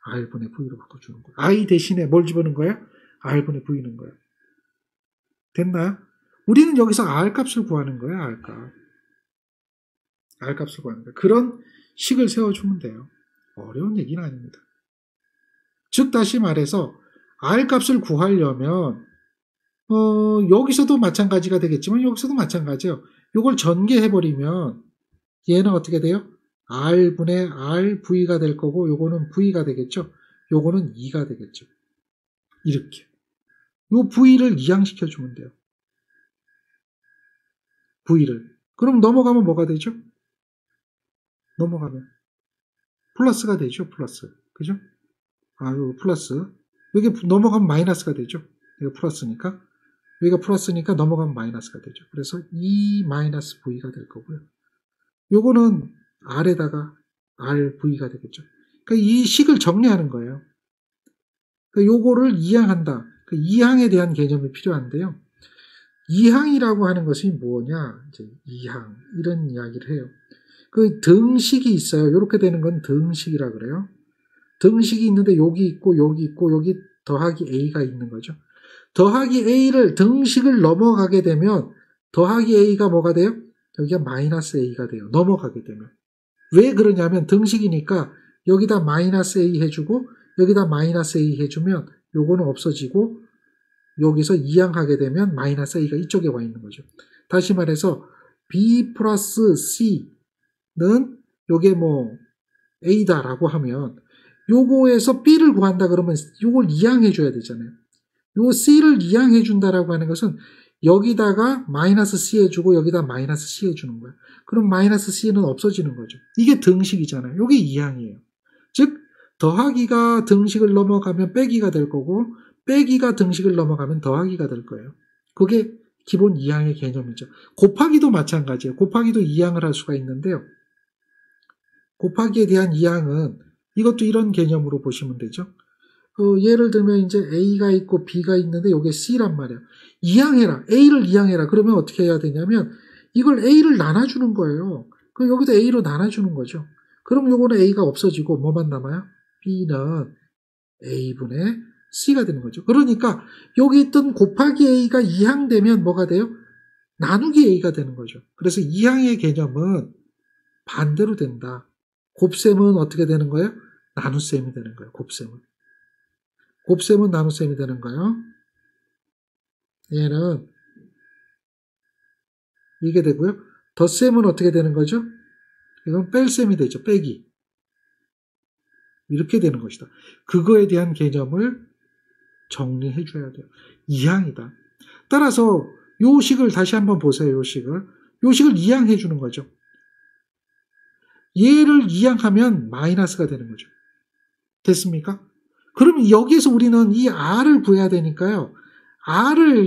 R분의 V로 바꿔주는 거예요. I 대신에 뭘 집어넣은 거예요? R분의 V는 거예요. 됐나요? 우리는 여기서 R 값을 구하는 거예요. R 값. R 값을 구하는 거예요. 그런 식을 세워주면 돼요. 어려운 얘기는 아닙니다. 즉 다시 말해서 R 값을 구하려면 여기서도 마찬가지가 되겠지만 여기서도 마찬가지예요. 이걸 전개해버리면 얘는 어떻게 돼요? R분의 R, V가 될 거고 요거는 V가 되겠죠. 요거는 2가 되겠죠. 이렇게. 요 V를 이항시켜주면 돼요. V를. 그럼 넘어가면 뭐가 되죠? 넘어가면 플러스가 되죠. 플러스. 그죠? 요 플러스. 여기 넘어가면 마이너스가 되죠. 이거 플러스니까. 여기가 플러스니까 넘어가면 마이너스가 되죠. 그래서 2 마이너스 V가 될 거고요. 요거는 R에다가 RV가 되겠죠. 그러니까 이 식을 정리하는 거예요. 그러니까 요거를 이항한다. 그 이항에 대한 개념이 필요한데요. 이항이라고 하는 것이 뭐냐? 이제 이항 이런 이야기를 해요. 그 등식이 있어요. 이렇게 되는 건 등식이라 그래요. 등식이 있는데 여기 있고 여기 있고 여기 더하기 A가 있는 거죠. 더하기 A를 등식을 넘어가게 되면 더하기 A가 뭐가 돼요? 여기가 마이너스 A가 돼요. 넘어가게 되면. 왜 그러냐면 등식이니까 여기다 마이너스 A 해주고 여기다 마이너스 A 해주면 요거는 없어지고 여기서 이항하게 되면 마이너스 A가 이쪽에 와 있는 거죠. 다시 말해서 B 플러스 C는 요게 뭐 A다라고 하면 요거에서 B를 구한다 그러면 요걸 이항해 줘야 되잖아요. 요 C를 이항해 준다라고 하는 것은 여기다가 마이너스 C 해주고 여기다 마이너스 C 해주는 거예요. 그럼 마이너스 C는 없어지는 거죠. 이게 등식이잖아요. 요게 이항이에요. 즉 더하기가 등식을 넘어가면 빼기가 될 거고 빼기가 등식을 넘어가면 더하기가 될 거예요. 그게 기본 이항의 개념이죠. 곱하기도 마찬가지예요. 곱하기도 이항을 할 수가 있는데요. 곱하기에 대한 이항은 이것도 이런 개념으로 보시면 되죠. 예를 들면 이제 A가 있고 B가 있는데 이게 C란 말이에요. 이항해라. A를 이항해라. 그러면 어떻게 해야 되냐면 이걸 A를 나눠주는 거예요. 그럼 여기도 A로 나눠주는 거죠. 그럼 요거는 A가 없어지고 뭐만 남아요? B는 A분의 C가 되는 거죠. 그러니까 여기 있던 곱하기 A가 이항되면 뭐가 돼요? 나누기 A가 되는 거죠. 그래서 이항의 개념은 반대로 된다. 곱셈은 어떻게 되는 거예요? 나눗셈이 되는 거예요. 곱셈은 나눗셈이 되는 거예요. 얘는 이게 되고요. 덧셈은 어떻게 되는 거죠? 이건 뺄셈이 되죠. 빼기. 이렇게 되는 것이다. 그거에 대한 개념을 정리해 줘야 돼요. 이항이다. 따라서 요 식을 다시 한번 보세요. 요 식을 이항해 주는 거죠. 얘를 이항하면 마이너스가 되는 거죠. 됐습니까? 그러면 여기에서 우리는 이 R을 구해야 되니까요.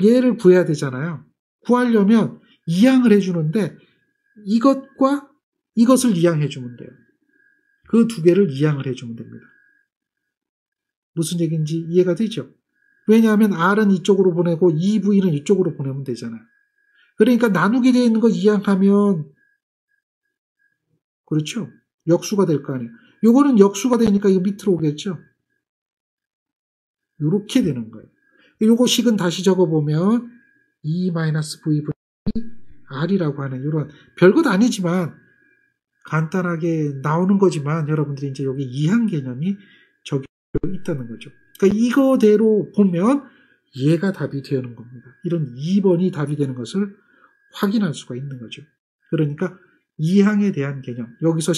얘를 구해야 되잖아요. 구하려면 이항을 해주는데 이것과 이것을 이항해주면 돼요. 그 두 개를 이항을 해주면 됩니다. 무슨 얘기인지 이해가 되죠? 왜냐하면 R은 이쪽으로 보내고 EV는 이쪽으로 보내면 되잖아요. 그러니까 나누게 되어 있는 거 이항하면 그렇죠? 역수가 될 거 아니에요. 요거는 역수가 되니까 이거 밑으로 오겠죠? 요렇게 되는 거예요. 요거 식은 다시 적어보면 E-V R이라고 하는 이런 별것 아니지만 간단하게 나오는 거지만 여러분들이 이제 여기 이항 개념이 적용되어 있다는 거죠. 그러니까 이거대로 보면 얘가 답이 되는 겁니다. 이런 2번이 답이 되는 것을 확인할 수가 있는 거죠. 그러니까 이항에 대한 개념, 여기서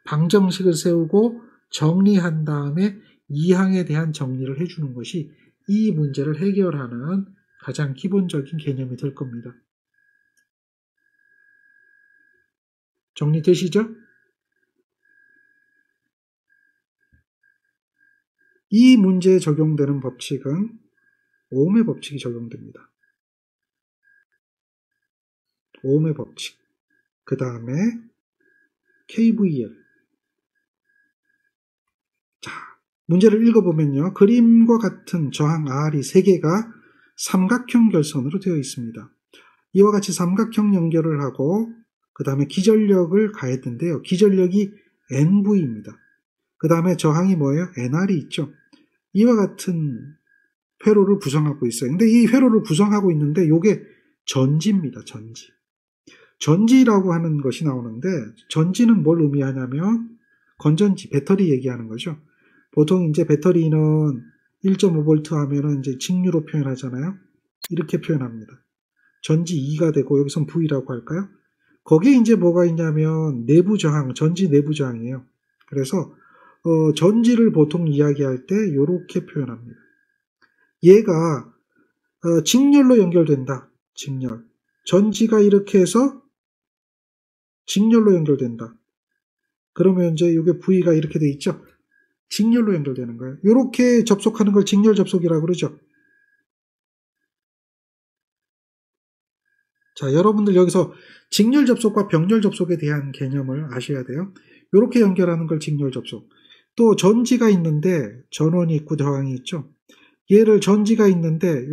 방정식을 세우고 정리한 다음에 이항에 대한 정리를 해주는 것이 이 문제를 해결하는 가장 기본적인 개념이 될 겁니다. 정리되시죠? 이 문제에 적용되는 법칙은 오음의 법칙이 적용됩니다. 오음의 법칙. 그 다음에 KVL. 자, 문제를 읽어보면요. 그림과 같은 저항 R이 3개가 삼각형 결선으로 되어 있습니다. 이와 같이 삼각형 연결을 하고 그 다음에 기전력을 가했는데요. 기전력이 NV입니다. 그 다음에 저항이 뭐예요? NR이 있죠. 이와 같은 회로를 구성하고 있어요. 근데 이 회로를 구성하고 있는데 이게 전지입니다. 전지. 전지라고 하는 것이 나오는데 전지는 뭘 의미하냐면 건전지, 배터리 얘기하는 거죠. 보통 이제 배터리는 1.5V 하면은 이제 직류로 표현하잖아요. 이렇게 표현합니다. 전지 2가 되고 여기선 V라고 할까요? 거기에 이제 뭐가 있냐면 내부 저항, 전지 내부 저항이에요. 그래서 전지를 보통 이야기할 때 이렇게 표현합니다. 얘가 직렬로 연결된다. 직렬. 전지가 이렇게 해서 직렬로 연결된다. 그러면 이제 이게 V가 이렇게 돼 있죠. 직렬로 연결되는 거예요. 이렇게 접속하는 걸 직렬 접속이라고 그러죠. 자, 여러분들 여기서 직렬 접속과 병렬 접속에 대한 개념을 아셔야 돼요. 이렇게 연결하는 걸 직렬 접속. 또 전지가 있는데 전원이 있고 저항이 있죠. 얘를 전지가 있는데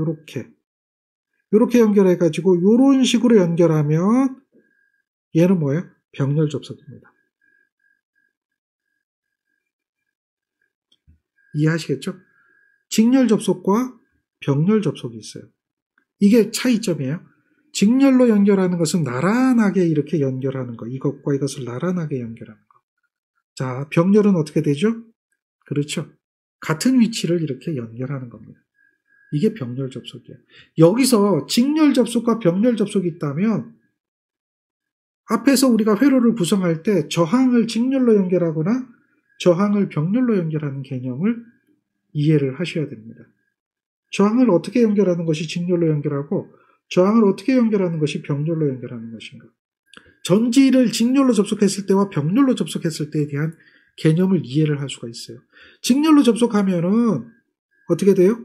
이렇게 연결해가지고 이런 식으로 연결하면 얘는 뭐예요? 병렬 접속입니다. 이해하시겠죠? 직렬 접속과 병렬 접속이 있어요. 이게 차이점이에요. 직렬로 연결하는 것은 나란하게 이렇게 연결하는 거. 이것과 이것을 나란하게 연결하는 거. 자, 병렬은 어떻게 되죠? 그렇죠. 같은 위치를 이렇게 연결하는 겁니다. 이게 병렬 접속이에요. 여기서 직렬 접속과 병렬 접속이 있다면 앞에서 우리가 회로를 구성할 때 저항을 직렬로 연결하거나 저항을 병렬로 연결하는 개념을 이해를 하셔야 됩니다. 저항을 어떻게 연결하는 것이 직렬로 연결하고 저항을 어떻게 연결하는 것이 병렬로 연결하는 것인가. 전지를 직렬로 접속했을 때와 병렬로 접속했을 때에 대한 개념을 이해를 할 수가 있어요. 직렬로 접속하면은 어떻게 돼요?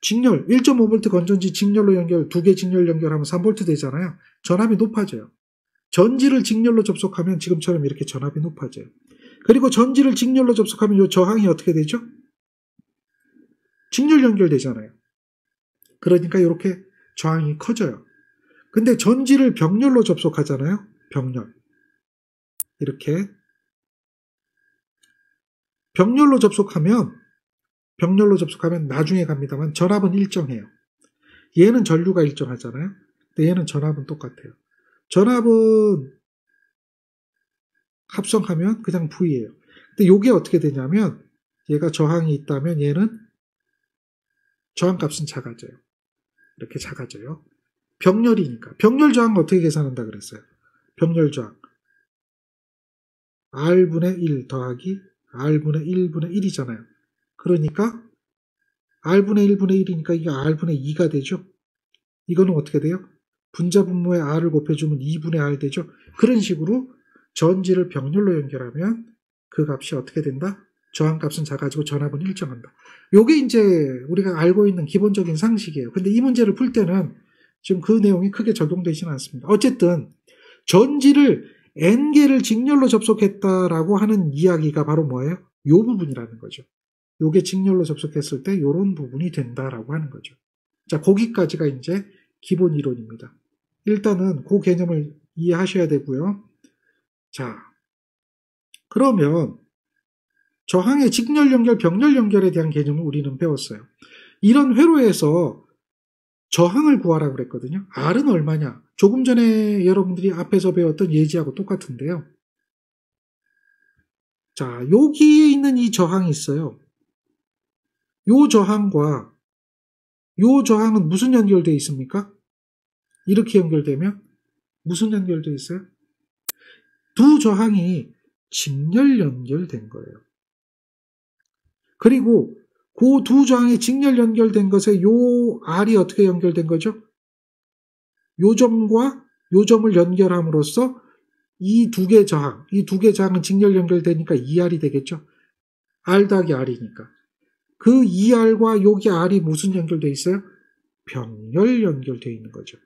직렬, 1.5V 건전지 직렬로 연결, 2개 직렬 연결하면 3V 되잖아요. 전압이 높아져요. 전지를 직렬로 접속하면 지금처럼 이렇게 전압이 높아져요. 그리고 전지를 직렬로 접속하면 이 저항이 어떻게 되죠? 직렬 연결되잖아요. 그러니까 이렇게 저항이 커져요. 근데 전지를 병렬로 접속하잖아요. 병렬. 이렇게. 병렬로 접속하면 나중에 갑니다만 전압은 일정해요. 얘는 전류가 일정하잖아요. 근데 얘는 전압은 똑같아요. 전압은 합성하면 그냥 V예요. 근데 이게 어떻게 되냐면 얘가 저항이 있다면 얘는 저항값은 작아져요. 이렇게 작아져요. 병렬이니까. 병렬 저항은 어떻게 계산한다 그랬어요? 병렬 저항. R분의 1 더하기 R분의 1분의 1이잖아요. 그러니까 R분의 1분의 1이니까 이게 R분의 2가 되죠. 이거는 어떻게 돼요? 분자 분모에 R을 곱해주면 2분의 R 되죠. 그런 식으로 전지를 병렬로 연결하면 그 값이 어떻게 된다? 저항값은 작아지고 전압은 일정한다. 요게 이제 우리가 알고 있는 기본적인 상식이에요. 근데 이 문제를 풀 때는 지금 그 내용이 크게 적용되지는 않습니다. 어쨌든 전지를 N개를 직렬로 접속했다라고 하는 이야기가 바로 뭐예요? 요 부분이라는 거죠. 요게 직렬로 접속했을 때 요런 부분이 된다라고 하는 거죠. 자, 거기까지가 이제 기본 이론입니다. 일단은 그 개념을 이해하셔야 되고요. 자, 그러면 저항의 직렬 연결, 병렬 연결에 대한 개념을 우리는 배웠어요. 이런 회로에서 저항을 구하라고 그랬거든요. R은 얼마냐? 조금 전에 여러분들이 앞에서 배웠던 예지하고 똑같은데요. 자, 여기에 있는 이 저항이 있어요. 요 저항과 요 저항은 무슨 연결되어 있습니까? 이렇게 연결되면 무슨 연결되어 있어요? 두 저항이 직렬 연결된 거예요. 그리고 그 두 저항이 직렬 연결된 것에 요 R이 어떻게 연결된 거죠? 요 점과 요 점을 연결함으로써 이 두 개 저항, 이 두 개 저항은 직렬 연결되니까 2R이 되겠죠? R 더하기 R이니까. 그 2R과 여기 R이 무슨 연결되어 있어요? 병렬 연결되어 있는 거죠.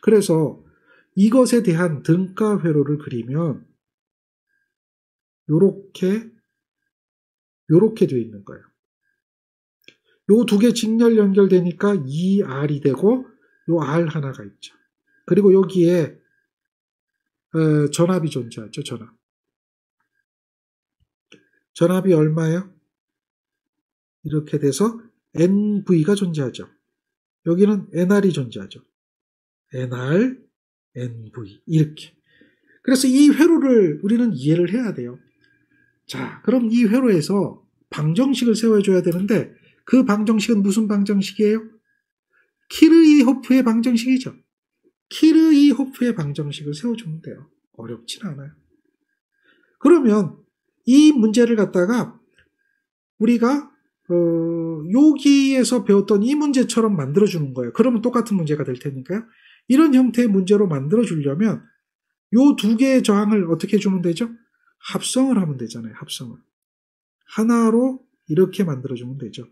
그래서 이것에 대한 등가 회로를 그리면 요렇게 되어 있는 거예요. 요 두 개 직렬 연결되니까 2R이 되고 요 R 하나가 있죠. 그리고 여기에 전압이 존재하죠. 전압이 얼마예요? 이렇게 돼서 NV가 존재하죠. 여기는 NR이 존재하죠. NR, NV 이렇게. 그래서 이 회로를 우리는 이해를 해야 돼요. 자, 그럼 이 회로에서 방정식을 세워줘야 되는데 그 방정식은 무슨 방정식이에요? 키르이호프의 방정식이죠. 키르이호프의 방정식을 세워주면 돼요. 어렵진 않아요. 그러면 이 문제를 갖다가 우리가 여기에서 배웠던 이 문제처럼 만들어주는 거예요. 그러면 똑같은 문제가 될 테니까요. 이런 형태의 문제로 만들어주려면 요 두 개의 저항을 어떻게 해주면 되죠? 합성을 하면 되잖아요. 합성을. 하나로 이렇게 만들어주면 되죠.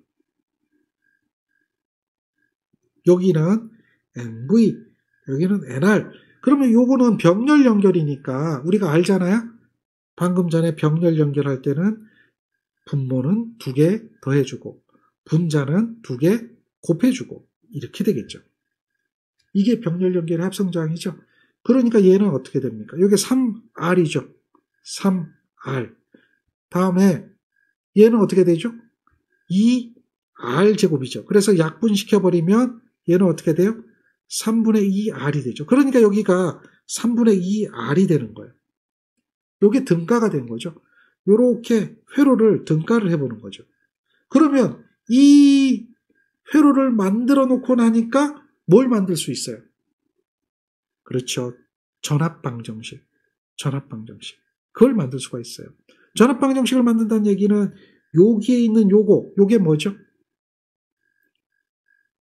여기는 NV, 여기는 NR. 그러면 요거는 병렬 연결이니까 우리가 알잖아요. 방금 전에 병렬 연결할 때는 분모는 2개 더해주고 분자는 2개 곱해주고 이렇게 되겠죠. 이게 병렬 연결의 합성저항이죠. 그러니까 얘는 어떻게 됩니까? 여기 3R이죠. 3R. 다음에 얘는 어떻게 되죠? 2R 제곱이죠. 그래서 약분시켜버리면 얘는 어떻게 돼요? 3분의 2R이 되죠. 그러니까 여기가 3분의 2R이 되는 거예요. 이게 등가가 된 거죠. 이렇게 회로를 등가를 해보는 거죠. 그러면 이 회로를 만들어 놓고 나니까 뭘 만들 수 있어요? 그렇죠. 전압방정식. 그걸 만들 수가 있어요. 전압방정식을 만든다는 얘기는 여기에 있는 요게 뭐죠?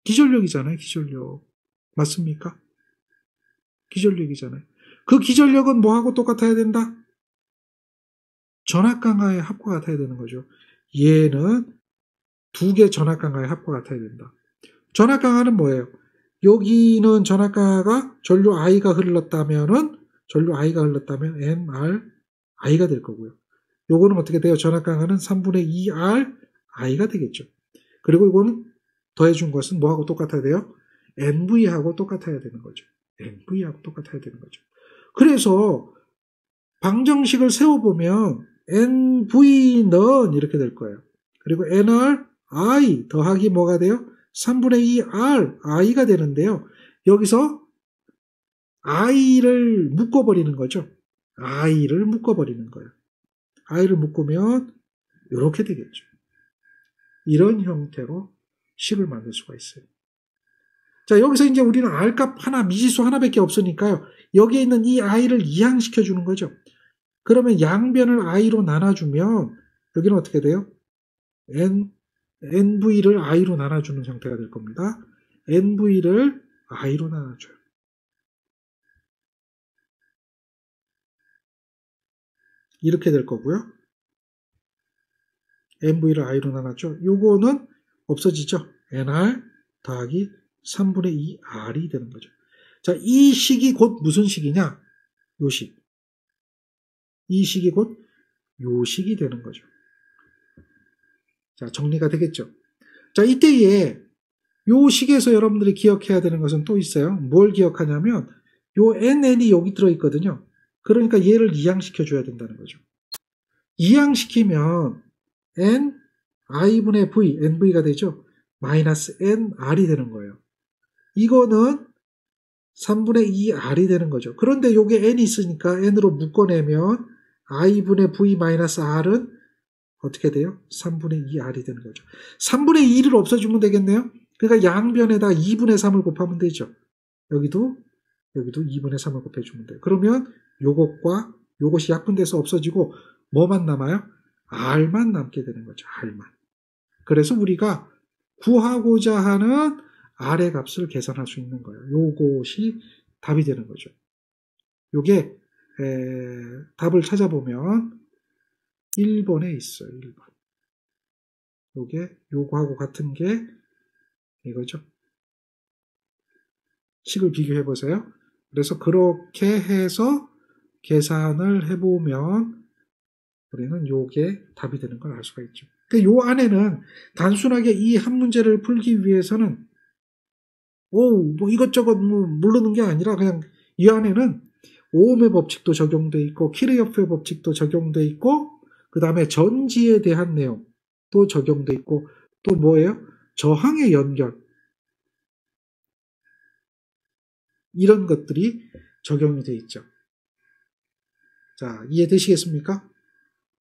기전력이잖아요. 기전력. 맞습니까? 기전력이잖아요. 그 기전력은 뭐하고 똑같아야 된다? 전압강하의 합과 같아야 되는 거죠. 얘는 2개 전압강하의 합과 같아야 된다. 전압강하는 뭐예요? 여기는 전압강하가 전류 I가 흘렀다면 NR I가 될 거고요. 요거는 어떻게 돼요? 전압강하는 3분의 2R I가 되겠죠. 그리고 이거는 더해준 것은 뭐하고 똑같아야 돼요? NV하고 똑같아야 되는 거죠. 그래서 방정식을 세워보면 NV는 이렇게 될 거예요. 그리고 NR I 더하기 뭐가 돼요? 3분의 2R I가 되는데요. 여기서 I를 묶어버리는 거죠. I를 묶어버리는 거예요. I를 묶으면 이렇게 되겠죠. 이런 형태로 식을 만들 수가 있어요. 자, 여기서 이제 우리는 R값 하나, 미지수 하나밖에 없으니까요. 여기에 있는 이 I를 이항시켜 주는 거죠. 그러면 양변을 I로 나눠주면 여기는 어떻게 돼요? NV를 I로 나눠주는 형태가 될 겁니다. NV를 I로 나눠줘요. 이렇게 될 거고요. NV를 I로 나눴죠. 요거는 없어지죠. NR 더하기 3분의 2R이 되는 거죠. 자, 이 식이 곧 무슨 식이냐? 요 식. 이 식이 곧 요 식이 되는 거죠. 자, 정리가 되겠죠. 자, 이때에 요 식에서 여러분들이 기억해야 되는 것은 또 있어요. 뭘 기억하냐면 요 NN이 여기 들어있거든요. 그러니까 얘를 이항시켜줘야 된다는 거죠. 이항시키면 n i분의 v, nv가 되죠. 마이너스 nr이 되는 거예요. 이거는 3분의 2r이 되는 거죠. 그런데 요게 n이 있으니까 n으로 묶어내면 i분의 v 마이너스 r은 어떻게 돼요? 3분의 2r이 되는 거죠. 3분의 2를 없애주면 되겠네요. 그러니까 양변에다 2분의 3을 곱하면 되죠. 여기도 2분의 3을 곱해주면 돼요. 그러면 요것과 요것이 약분돼서 없어지고 뭐만 남아요? r만 남게 되는 거죠. r만. 그래서 우리가 구하고자 하는 r의 값을 계산할 수 있는 거예요. 요것이 답이 되는 거죠. 요게 답을 찾아보면 1번에 있어요. 1번. 요게 요거하고 같은 게 이거죠. 식을 비교해 보세요. 그래서 그렇게 해서 계산을 해보면 우리는 요게 답이 되는 걸 알 수가 있죠. 그러니까 요 안에는 단순하게 이 한 문제를 풀기 위해서는 뭐 이것저것 모르는 게 아니라 그냥 이 안에는 오음의 법칙도 적용돼 있고 키르요프의 법칙도 적용돼 있고 그 다음에 전지에 대한 내용도 적용돼 있고 또 뭐예요? 저항의 연결 이런 것들이 적용이 돼 있죠. 자, 이해되시겠습니까?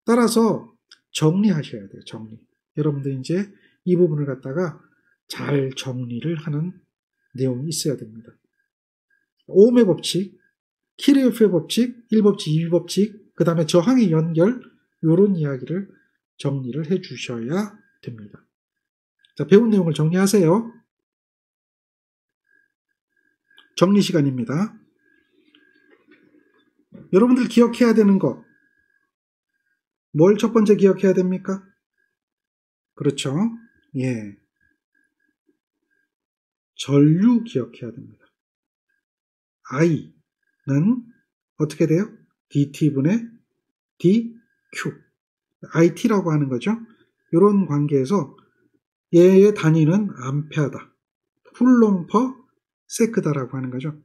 따라서 정리하셔야 돼요. 정리. 여러분들 이제 이 부분을 갖다가 잘 정리를 하는 내용이 있어야 됩니다. 오음의 법칙, 키르요프의 법칙, 1법칙, 2법칙, 그 다음에 저항의 연결 이런 이야기를 정리를 해 주셔야 됩니다. 자, 배운 내용을 정리하세요. 정리 시간입니다. 여러분들 기억해야 되는 거, 뭘 첫 번째 기억해야 됩니까? 그렇죠. 예. 전류 기억해야 됩니다. I는 어떻게 돼요? dt분의 dq. it라고 하는 거죠. 이런 관계에서 얘의 단위는 암페어다. 쿨롱 퍼 세크다라고 하는 거죠.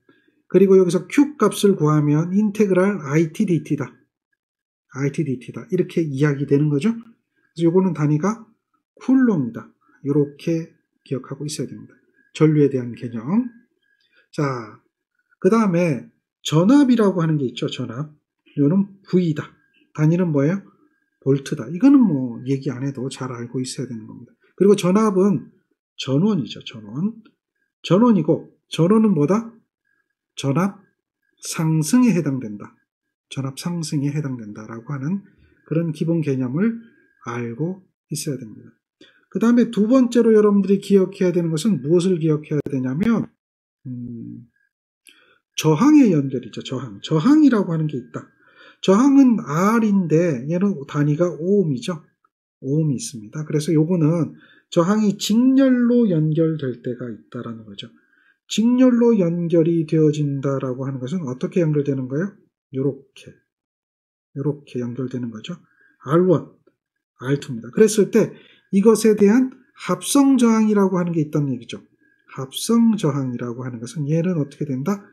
그리고 여기서 q 값을 구하면 인테그랄 it dt다. it dt다. 이렇게 이야기되는 거죠. 그래서 요거는 단위가 쿨롱이다. 이렇게 기억하고 있어야 됩니다. 전류에 대한 개념. 자, 그 다음에 전압이라고 하는 게 있죠. 전압. 이거는 V다. 단위는 뭐예요? 볼트다. 이거는 뭐 얘기 안 해도 잘 알고 있어야 되는 겁니다. 그리고 전압은 전원이죠. 전원. 전원이고 전원은 뭐다? 전압 상승에 해당된다. 전압 상승에 해당된다라고 하는 그런 기본 개념을 알고 있어야 됩니다. 그 다음에 두 번째로 여러분들이 기억해야 되는 것은 무엇을 기억해야 되냐면 저항의 연결이죠. 저항. 저항이라고 하는 게 있다. 저항은 R인데 얘는 단위가 오음이죠. 오음이 있습니다. 그래서 요거는 저항이 직렬로 연결될 때가 있다라는 거죠. 직렬로 연결이 되어진다라고 하는 것은 어떻게 연결되는 거예요? 요렇게 연결되는 거죠. R1, R2입니다. 그랬을 때 이것에 대한 합성 저항이라고 하는 게 있다는 얘기죠. 합성 저항이라고 하는 것은 얘는 어떻게 된다?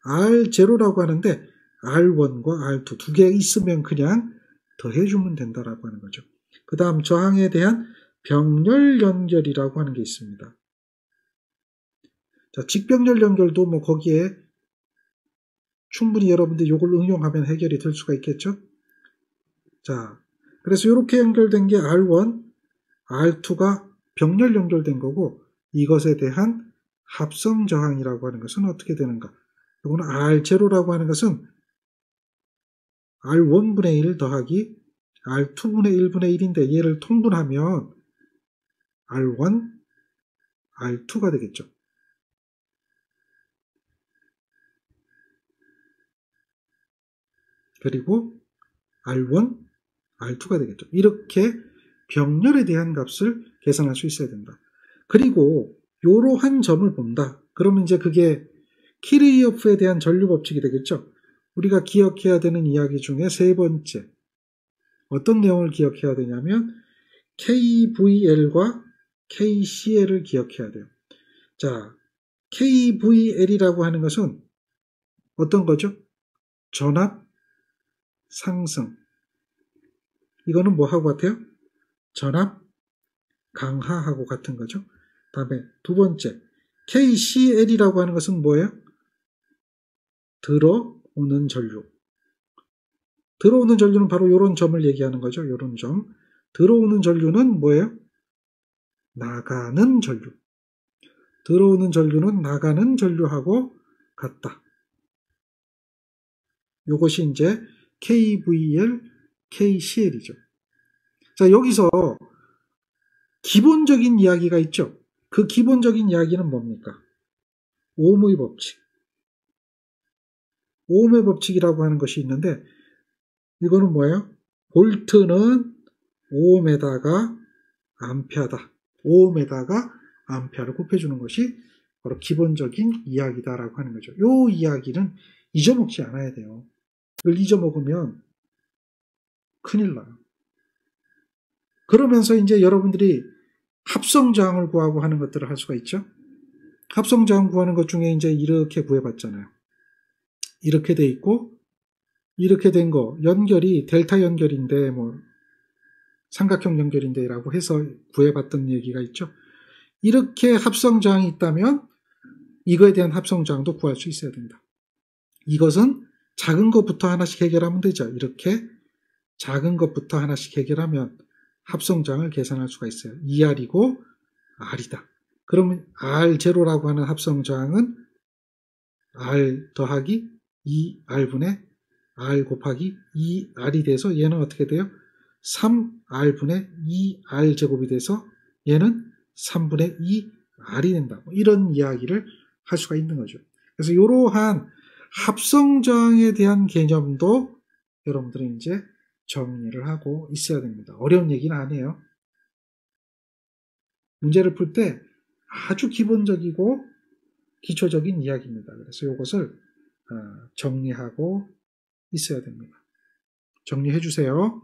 R0라고 하는데 R1과 R2 두 개 있으면 그냥 더해주면 된다라고 하는 거죠. 그 다음 저항에 대한 병렬 연결이라고 하는 게 있습니다. 자, 직병렬 연결도 뭐 거기에 충분히 여러분들이 이걸 응용하면 해결이 될 수가 있겠죠. 자, 그래서 이렇게 연결된 게 R1, R2가 병렬 연결된 거고 이것에 대한 합성 저항이라고 하는 것은 어떻게 되는가? 이거는 R0라고 하는 것은 R1분의 1 더하기 R2분의 1분의 1인데 얘를 통분하면 R1, R2가 되겠죠. 그리고 R1, R2가 되겠죠. 이렇게 병렬에 대한 값을 계산할 수 있어야 된다. 그리고 이러한 점을 본다. 그러면 이제 그게 키르이어프에 대한 전류 법칙이 되겠죠. 우리가 기억해야 되는 이야기 중에 세 번째. 어떤 내용을 기억해야 되냐면 KVL과 KCL을 기억해야 돼요. 자, KVL이라고 하는 것은 어떤 거죠? 전압 상승. 이거는 뭐하고 같아요? 전압 강하하고 같은 거죠. 다음에 두 번째, KCL이라고 하는 것은 뭐예요? 들어오는 전류. 들어오는 전류는 바로 이런 점을 얘기하는 거죠. 이런 점. 들어오는 전류는 뭐예요? 나가는 전류. 들어오는 전류는 나가는 전류하고 같다. 이것이 이제 KVL, KCL이죠. 자, 여기서 기본적인 이야기가 있죠. 그 기본적인 이야기는 뭡니까? 오음의 법칙. 오음의 법칙이라고 하는 것이 있는데 이거는 뭐예요? 볼트는 오음에다가 암페어다. 오음에다가 암페어를 곱해주는 것이 바로 기본적인 이야기다라고 하는 거죠. 이 이야기는 잊어먹지 않아야 돼요. 이걸 잊어먹으면 큰일 나요. 그러면서 이제 여러분들이 합성저항을 구하고 하는 것들을 할 수가 있죠. 합성저항 구하는 것 중에 이제 이렇게 구해봤잖아요. 이렇게 돼 있고 이렇게 된 거 연결이 델타 연결인데 뭐 삼각형 연결인데라고 해서 구해봤던 얘기가 있죠. 이렇게 합성저항이 있다면 이거에 대한 합성저항도 구할 수 있어야 된다. 이것은 작은 것부터 하나씩 해결하면 되죠. 이렇게 작은 것부터 하나씩 해결하면 합성저항을 계산할 수가 있어요. 2R이고 R이다. 그러면 R0라고 하는 합성저항은 R 더하기 2R분의 R 곱하기 2R이 돼서 얘는 어떻게 돼요? 3R분의 2R 제곱이 돼서 얘는 3분의 2R이 된다. 이런 이야기를 할 수가 있는 거죠. 그래서 이러한 합성저항에 대한 개념도 여러분들은 이제 정리를 하고 있어야 됩니다. 어려운 얘기는 아니에요. 문제를 풀 때 아주 기본적이고 기초적인 이야기입니다. 그래서 이것을 정리하고 있어야 됩니다. 정리해 주세요.